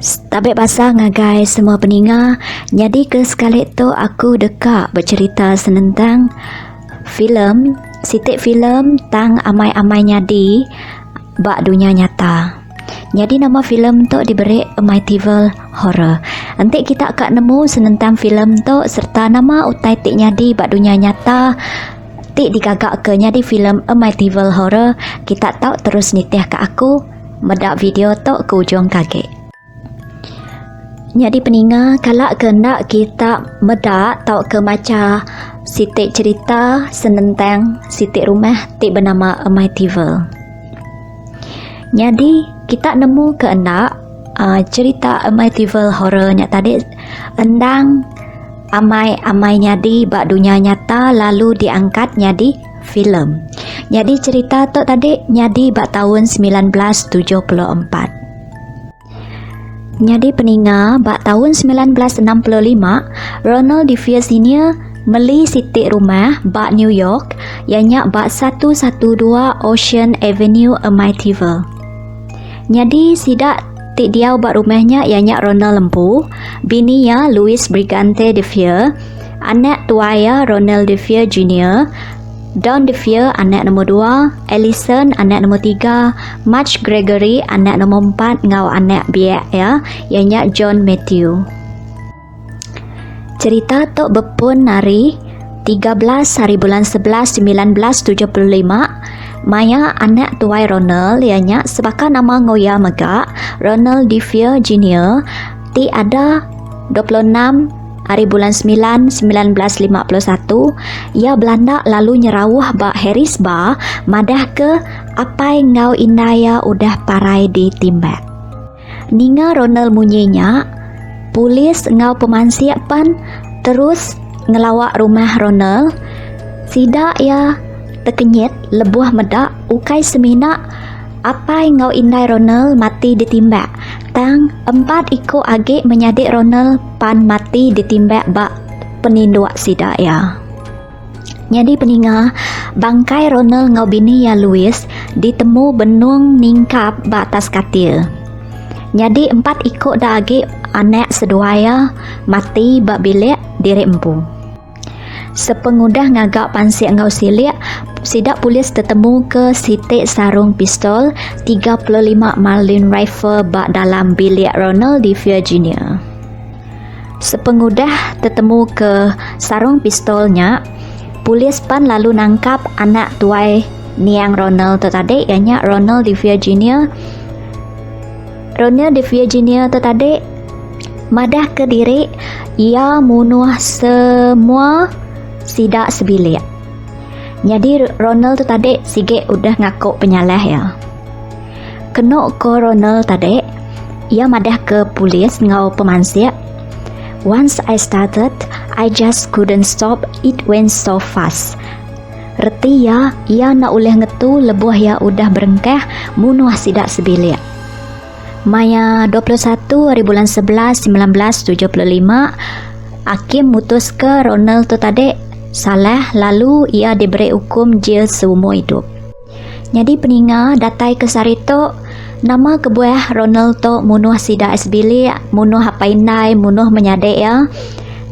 Tabik pasal ngagai semua peninga. Jadi ke sekali tu aku dekat bercerita senentang filem, sitik filem tang amai-amai nyadi bak dunia nyata. Jadi nama filem tu diberi Amityville Horror. Nanti kita akan nemu senentang filem tu serta nama utai tik nyadi bak dunia nyata. Tik digagak ke nyadi filem Amityville Horror. Kita tahu terus nitih ke aku medak video tu ke ujung kaki. Jadi peninga, kalau kendak kita medak tahu ke macam sitik cerita senentang sitik rumah tik bernama Amityville. Jadi kita nemu ke endak cerita Amityville Horror nya tadi endang amai nyadi bak dunia nyata lalu diangkat nyadi filem. Jadi cerita tu tadi nyadi bak tahun 1974. Jadi peninga, bak tahun 1965, Ronald DeFeo Sr. meli sitik rumah bak New York ianya bak 112 Ocean Avenue Amityville. Jadi sidak tik dia bak rumahnya ianya Ronald lempu, bininya Louis Brigante DeFeo, anak tuaya Ronald DeFeo Jr., Don DeFeo anak nombor 2, Ellison anak nombor 3, Marge Gregory anak nombor 4 ngau anak biak ya, ianya John Matthew. Cerita tu berpun hari 13 hari bulan 11 1975. Maya anak tuai Ronald ianya sebaka nama ngoya megak Ronald DeFeo Jr. ti ada 26 hari bulan 9 1951 ia Belanda lalu nyerawah bak Harrisburg madah ke apai ngau indaya udah parai di timbak. Ninga Ronald munyinya polis ngau pemansiak pan terus ngelawak rumah Ronald. Sidak ya terkenyit lebuh medak ukai semina apai ngau indai Ronald mati ditimbak. Tang 4 ikut agik menyadik Ronald pan mati ditimbak bak peninduak sidak ya. Jadi peninga bangkai Ronald ngau bini ya Louis ditemu benung ningkap bak atas katil. Jadi 4 ikut dah agik anak seduaya mati bak bilik diri empu. Sepengudah ngagak pansiak ngau silik, sidak polis tertemu ke sitik sarung pistol 35 Marlin rifle bak dalam bilik Ronald DeFeo Jr. Sepengudah tertemu ke sarung pistolnya, polis pan lalu nangkap anak tuai niang Ronald tu tadi ianya Ronald DeFeo Jr. Ronald DeFeo Jr. tu tadi madah ke diri ia munuh semua sidak sebilik. Jadi Ronald tu tadi sigit udah ngaku penyalah ya. Kena ke Ronald tadi ia madah ke polis ngau pemansiak. Once I started, I just couldn't stop. It went so fast. Reti ya, ia nak uleh ngetu lebuh ya udah berengkah munuh sidak sebilik. Maya 21 hari bulan 11 1975 hakim mutus ke Ronald tu tadi salah lalu ia diberi hukum jail seumur hidup. Jadi peninga datai ke sarito nama kebuah Ronald tu munuh sidak sebilik, munuh apa indai, munuh menyadek ya.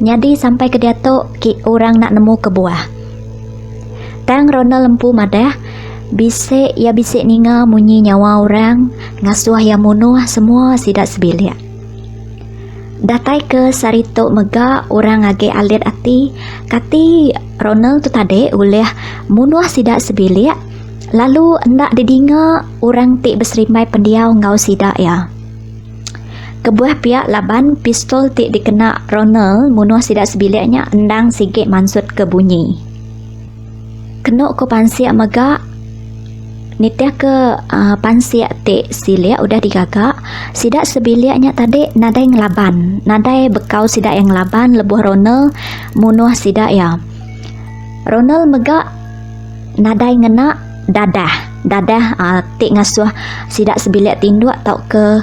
Jadi sampai ke dia tu orang nak nemu kebuah. Tang Ronald lempu madah bisik ya bisik ninga munyi nyawa orang ngasuh ya munuh semua sidak sebilik. Datai ke sarito mega orang age alit ati kati Ronald tu tadi uleh munuh sidak sebilik lalu hendak didinga orang tik berserimai pendiau ngau sidak ya. Kebuah pihak laban pistol tik dikena Ronald munuh sidak sebiliknya endang sigit mansut ke bunyi. Kena ke pansiak mega nitya ke pansiak tik silik udah digagak sidak sebiliknya tadi nadai ngelaban nadai bekau sidak yang laban lebuh Ronald munuh sidak ya. Ronald megak nadai ngena dadah tik ngasuh sidak sebilik tinduk tau ke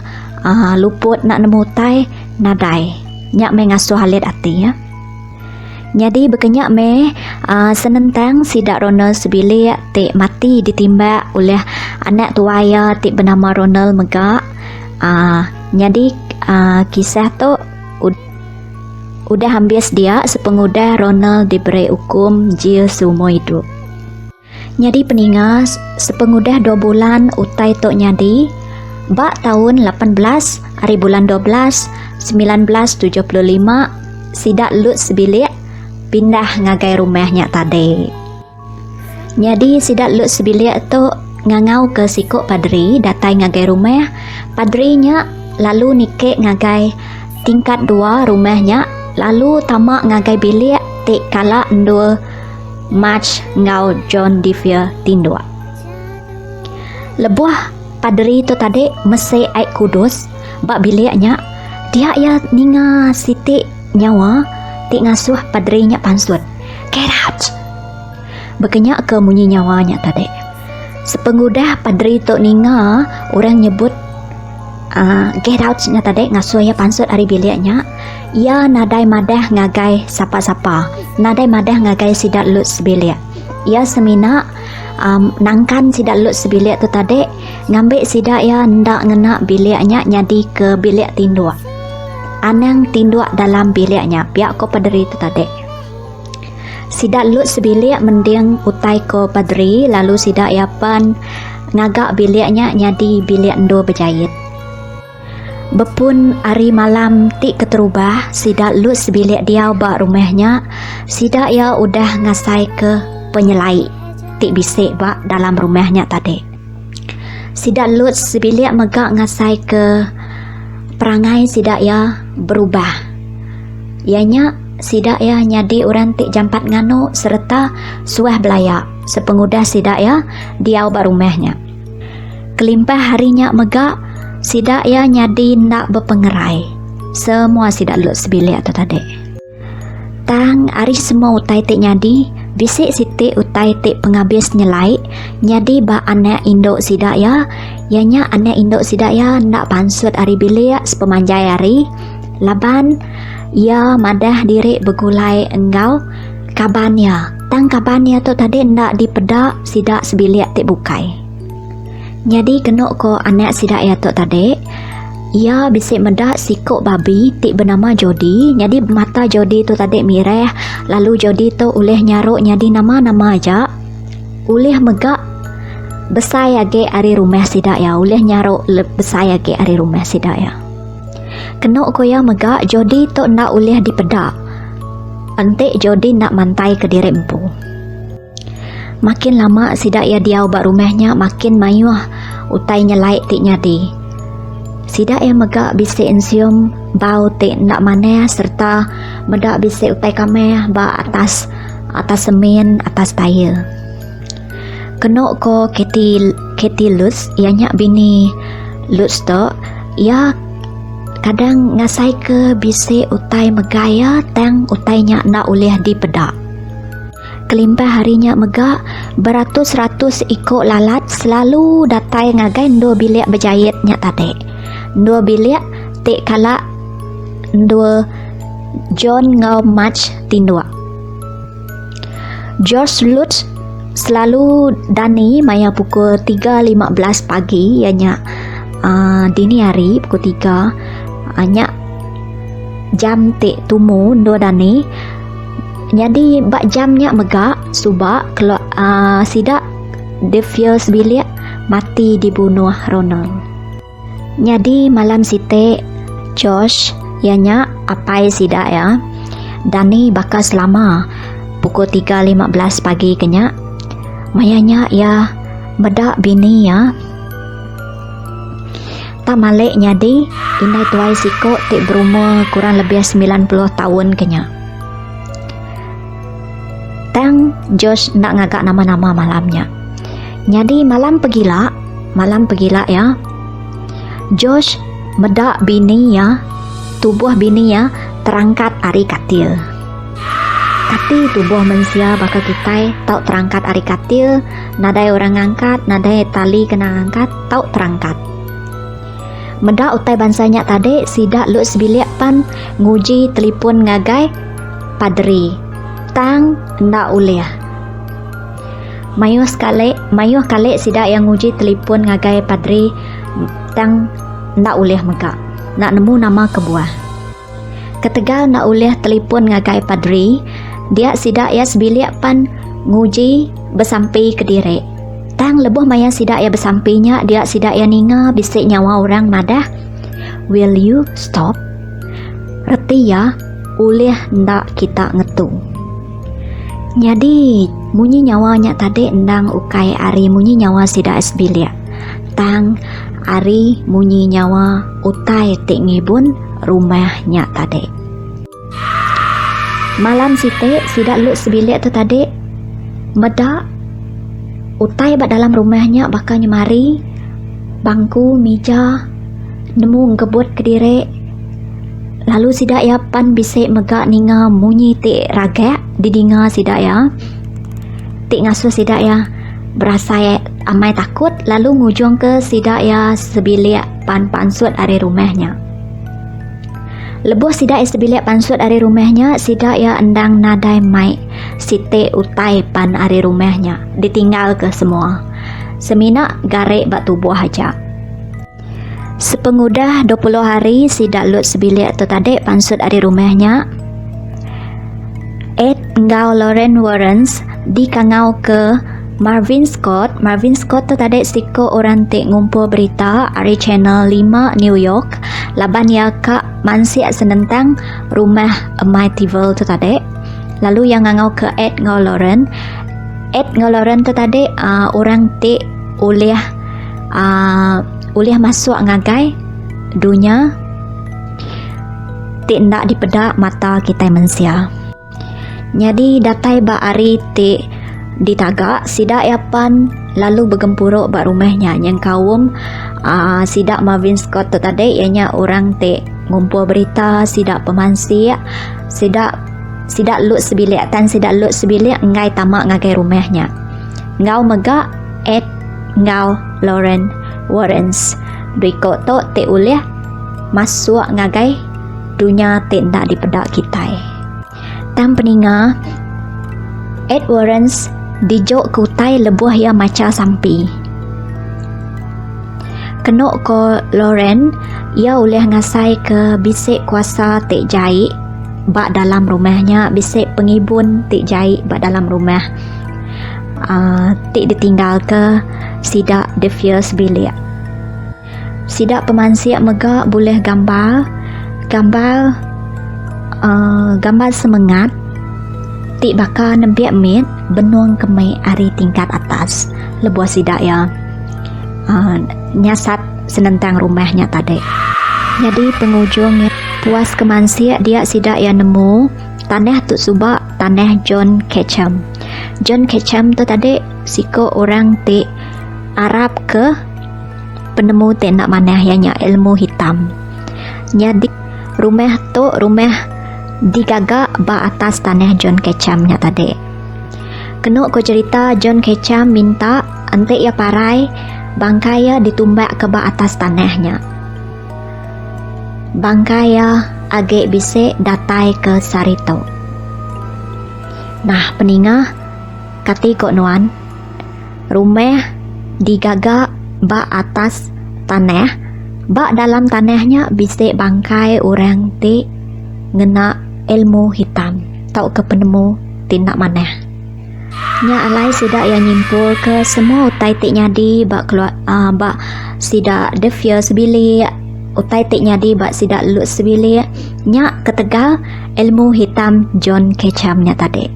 luput nak nemu tai nadai nyak mengasuh halit ati ya. Jadi berkenyak senentang sidak Ronald sebilik tik mati ditimbak oleh anak tuaya tik bernama Ronald megak. Jadi kisah tu udah habis dia sepengudah Ronald diberi hukum jail seumur hidup. Jadi peningas sepengudah 2 bulan utai tok nyadi bak tahun 18 hari bulan 12 1975 sidak lut sebilik pindah ngagai rumahnya tadi. Jadi sidak lut sebilik tu ngangau ke sikuk padri datai ngagai rumah. Padrinya lalu nikek ngagai tingkat 2 rumahnya, lalu tamak ngagai bilik tik kala ndua March ngau John Devere tindua. Lebuh padri tu tadi mesai aik kudus bak biliknya dia ya ninga siti nyawa tik ngasuh padrinya pansut. Get out. Bekenyak ke munyi nyawanya tadi. Sepengudah padri tu ninga orang nyebut get out nya tadi ngasuh ya pansut hari biliknya. Ia nadai madah ngagai sapa-sapa, nadai madah ngagai sidak lut sebilik. Ia semina nangkan sidak lut sebilik tu tadi ngambil sidak ya ndak ngena biliknya nyadi ke bilik tindua. Anang tindua dalam biliknya pihak ko padri tu tadi. Sidak lut sebilik mending utai ko padri lalu sidak ya pan ngagak biliknya nyadi bilik ndo berjahit. Bepun hari malam tik keterubah sidak lut sebilik dia bak rumahnya sidak ya udah ngasai ke penyelai tik bisik bak dalam rumahnya tadi. Sidak lut sebilik megak ngasai ke perangai sidak ya berubah. Ianya sidak ya nyadi orang tik jampat nganu serta suah belayak sepengudah sidak ya dia bak rumahnya. Kelimpah harinya megak sidak ya nyadi ndak berpengerai. Semua sidak lut sebilik tu tadi. Tang ari semua utai tik nyadi, bisik siti utai tik penghabis nyelai, nyadi ba anak induk sidak ya, ianya anak induk sidak ya ndak pansut ari bilik sepemanjai hari. Laban ia madah diri begulai enggau kabannya. Tang kabannya tu tadi ndak dipedak sidak sebilik tik bukai. Jadi kenok ko anak sidak ya tu tadi ia bisik medak sikuk babi tik bernama Jody. Jadi mata Jody tu tadi mireh, lalu Jody tu uleh nyaruk nyadi nama-nama aja uleh megak besar ge ari rumah sidak ya, uleh nyaruk besar ge ari rumah sidak ya. Kenok ko ya megak Jody tu ndak uleh dipedak antik Jody ndak mantai ke diri empu. Makin lama sidak ya dia ubah rumahnya makin mayuh utai nyelai tik nyadi. Sidak ya megak bisik ensium bau tik ndak maneh serta medak bisik utai kameh ba atas semen atas tayel. Kenok ko Katie Lutz ianya bini Lutz tu ia kadang ngasai ke bisik utai megaya tang utainya ndak uleh dipedak. Kelimpah harinya megak beratus-ratus ikut lalat selalu datai ngagai ndo bilik berjahit nya tadi. Ndo bilik tik kala ndo John ngau March tindua. George Lutz selalu dani maya pukul 3.15 pagi ianya dini hari pukul 3 nya jam tik tumu ndo dani. Jadi bak jamnya megak subak kalau sidak Devere sebilik mati dibunuh Ronald. Jadi malam site Josh ianya apai sidak ya dani bakas lama pukul 3.15 pagi kenya mayanya ya medak bini ya tak malik nyadi inai tuai sikok tik berumur kurang lebih 90 tahun kenya. Tang Josh nak ngagak nama-nama malamnya. Jadi malam pegila ya. Josh medak bini ya, tubuh bini ya terangkat ari katil. Kati tubuh manusia bakal kita tau terangkat ari katil, nadai orang ngangkat, nadai tali kena ngangkat, tau terangkat. Medak utai bansanya tadi sidak lut sebilik pan nguji telepon ngagai padri. Tang ndak uleh. Mayuh kali sidak yang nguji telepon ngagai padri tang ndak uleh megak. nak nemu nama kebuah. Ketegal nak ulih telefon ngagai padri, dia sidak ya sebilik pan nguji bersampai ke diri. Tang lebuh maya sidak ya bersampainya, dia sidak ya ninga bisik nyawa orang madah. Will you stop? Reti ya, ulih ndak kita ngetu. Jadi munyi nyawanya tadi endang ukai ari munyi nyawa sidak sebilik. Tang ari munyi nyawa utai tik ngibun rumahnya tadi. Malam site sidak lut sebilik tu tadi medak utai bak dalam rumahnya bakal nyemari bangku meja nemu ngebut ke diri. Lalu sidak ya pan bisik megak ninga munyi tik ragak didinga sidak ya. Tik ngasuh sidak ya berasa ya amai takut, lalu ngujung ke sidak ya sebilik pan pansut dari rumahnya. Lebuh sidak ya sebilik pansut dari rumahnya, sidak ya endang nadai mai site utai pan dari rumahnya ditinggal ke semua. Semina garek bak tubuh aja. Sepengudah 20 hari sidak lut sebilik tu tadi pansut dari rumahnya. Ed ngau Lauren Warrens dikangau ke Marvin Scott. Marvin Scott tu tadi siko orang tik ngumpul berita dari Channel 5 New York. Laban ya kak mansiak senentang rumah Amityville tu tadi. Lalu yang ngau ke Ed ngau Lauren. Ed ngau Lauren tu tadi orang tik ulih masuk ngagai dunia tik ndak dipedak mata kita manusia. Jadi datai ba ari tik ditagak sidak yapan lalu bergempuruk bak rumahnya yang kaum sidak Marvin Scott tu tadi ianya orang tik ngumpul berita sidak pemansi sidak lut sebilik tan sidak lut sebilik ngai tamak ngagai rumahnya. Ngau megak Ed ngau Lauren Warrens berikut tu tik ulih masuk ngagai dunia tik ndak dipedak kita. Tam peninga Ed Warrens dijok kutai lebuh ya maca sampi. Kenok ko Lauren, ia ulih ngasai ke bisik kuasa tik jahit bak dalam rumahnya, bisik pengibun tik jahit bak dalam rumah. Tik ditinggal ke sidak devia sebilik. Sidak pemansiak megak boleh gambar semangat tik bakal nembiak mit benuang kemai ari tingkat atas lebuah sidak ya nyasat senentang rumahnya tadi. Jadi penghujungnya puas kemansiak dia sidak ya nemu tanah tu subak tanah John Ketchum. John Ketchum tu tadi siko orang tik Arab ke penemu tik nak manah ianya ilmu hitam. Jadi rumah tu rumah digagak ba atas tanah John Ketchum nya tadi. Kenuk ko cerita John Ketchum minta ante ya parai bangkaya ditumbak ke ba atas tanahnya. Bangkaya agak bisik datai ke sarito. Nah peningah kati kok nuan rumah digagak ba atas tanah, ba dalam tanahnya bisik bangkai orang ti ngena ilmu hitam tau ke penemu tindak maneh. Nya alai sidak yang nyimpul ke semua utai tik nyadi bak keluar bak sidak devia sebilik, utai tik nyadi bak sidak lut sebilik, nya ketegal ilmu hitam John Ketchum nya tadi.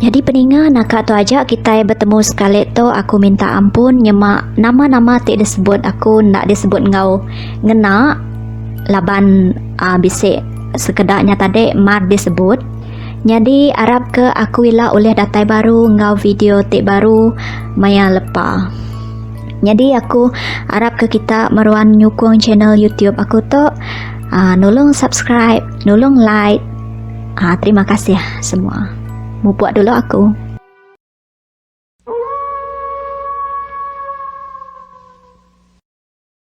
Jadi peninga nak tu aja kita bertemu sekali tu aku minta ampun nyemak nama-nama tik disebut aku nak disebut ngau ngena laban bisik sekedarnya tadi mar disebut. Jadi Arab ke aku ila oleh datai baru ngau video tik baru maya lepa. Jadi aku Arab ke kita meruan nyukung channel YouTube aku tu nolong subscribe, nolong like. Terima kasih semua. Mau buat dulu aku.